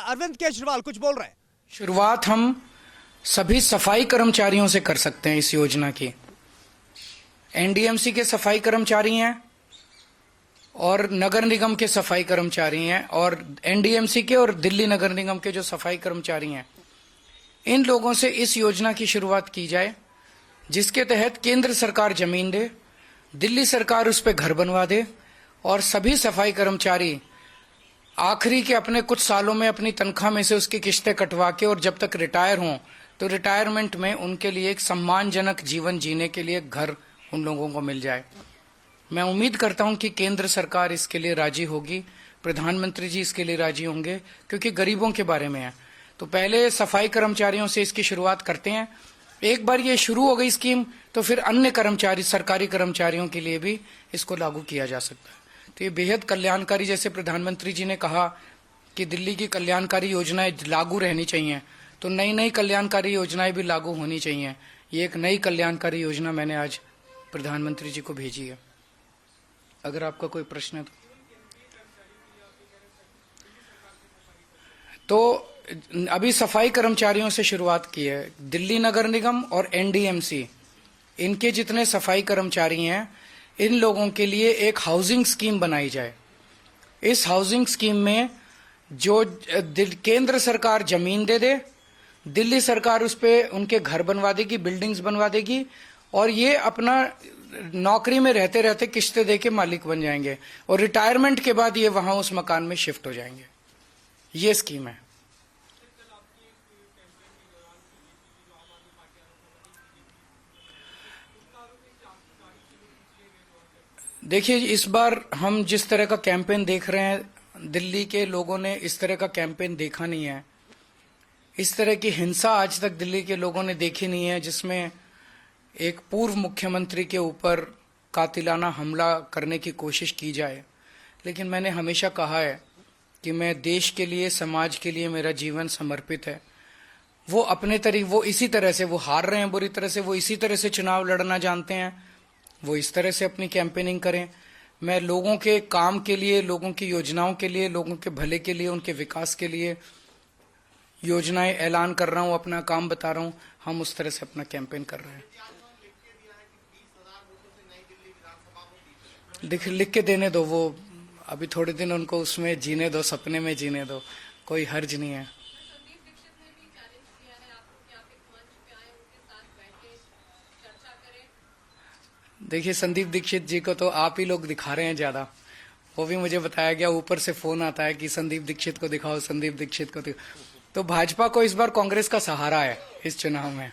अरविंद केजरीवाल कुछ बोल रहे हैं। शुरुआत हम सभी सफाई कर्मचारियों से कर सकते हैं इस योजना की। एनडीएमसी के सफाई कर्मचारी हैं और नगर निगम के सफाई कर्मचारी हैं, और एनडीएमसी के और दिल्ली नगर निगम के जो सफाई कर्मचारी हैं, इन लोगों से इस योजना की शुरुआत की जाए, जिसके तहत केंद्र सरकार जमीन दे, दिल्ली सरकार उस पर घर बनवा दे, और सभी सफाई कर्मचारी आखिरी के अपने कुछ सालों में अपनी तनख्वाह में से उसकी किस्तें कटवा के, और जब तक रिटायर हों तो रिटायरमेंट में उनके लिए एक सम्मानजनक जीवन जीने के लिए घर उन लोगों को मिल जाए। मैं उम्मीद करता हूं कि केंद्र सरकार इसके लिए राजी होगी, प्रधानमंत्री जी इसके लिए राजी होंगे, क्योंकि गरीबों के बारे में है। तो पहले सफाई कर्मचारियों से इसकी शुरुआत करते हैं। एक बार ये शुरू हो गई स्कीम तो फिर अन्य कर्मचारी, सरकारी कर्मचारियों के लिए भी इसको लागू किया जा सकता है। तो ये बेहद कल्याणकारी, जैसे प्रधानमंत्री जी ने कहा कि दिल्ली की कल्याणकारी योजनाएं लागू रहनी चाहिए, तो नई नई कल्याणकारी योजनाएं भी लागू होनी चाहिए। ये एक नई कल्याणकारी योजना मैंने आज प्रधानमंत्री जी को भेजी है। अगर आपका कोई प्रश्न है तो अभी सफाई कर्मचारियों से शुरुआत की है। दिल्ली नगर निगम और एनडीएमसी, इनके जितने सफाई कर्मचारी हैं, इन लोगों के लिए एक हाउसिंग स्कीम बनाई जाए। इस हाउसिंग स्कीम में जो केंद्र सरकार जमीन दे दे, दिल्ली सरकार उस पे उनके घर बनवा देगी, बिल्डिंग्स बनवा देगी, और ये अपना नौकरी में रहते रहते किस्तें देके मालिक बन जाएंगे, और रिटायरमेंट के बाद ये वहां उस मकान में शिफ्ट हो जाएंगे। ये स्कीम है। देखिए, इस बार हम जिस तरह का कैंपेन देख रहे हैं, दिल्ली के लोगों ने इस तरह का कैंपेन देखा नहीं है। इस तरह की हिंसा आज तक दिल्ली के लोगों ने देखी नहीं है, जिसमें एक पूर्व मुख्यमंत्री के ऊपर कातिलाना हमला करने की कोशिश की जाए। लेकिन मैंने हमेशा कहा है कि मैं देश के लिए, समाज के लिए मेरा जीवन समर्पित है। वो अपने वो इसी तरह से, वो हार रहे हैं बुरी तरह से, वो इसी तरह से चुनाव लड़ना जानते हैं, वो इस तरह से अपनी कैंपेनिंग करें। मैं लोगों के काम के लिए, लोगों की योजनाओं के लिए, लोगों के भले के लिए, उनके विकास के लिए योजनाएं ऐलान कर रहा हूं, अपना काम बता रहा हूं। हम उस तरह से अपना कैंपेन कर रहे हैं। लिख के देने दो, वो अभी थोड़े दिन उनको उसमें जीने दो, सपने में जीने दो, कोई हर्ज नहीं है। देखिए, संदीप दीक्षित जी को तो आप ही लोग दिखा रहे हैं ज्यादा। वो भी मुझे बताया गया, ऊपर से फोन आता है कि संदीप दीक्षित को दिखाओ, संदीप दीक्षित को दिखाओ। तो भाजपा को इस बार कांग्रेस का सहारा है इस चुनाव में।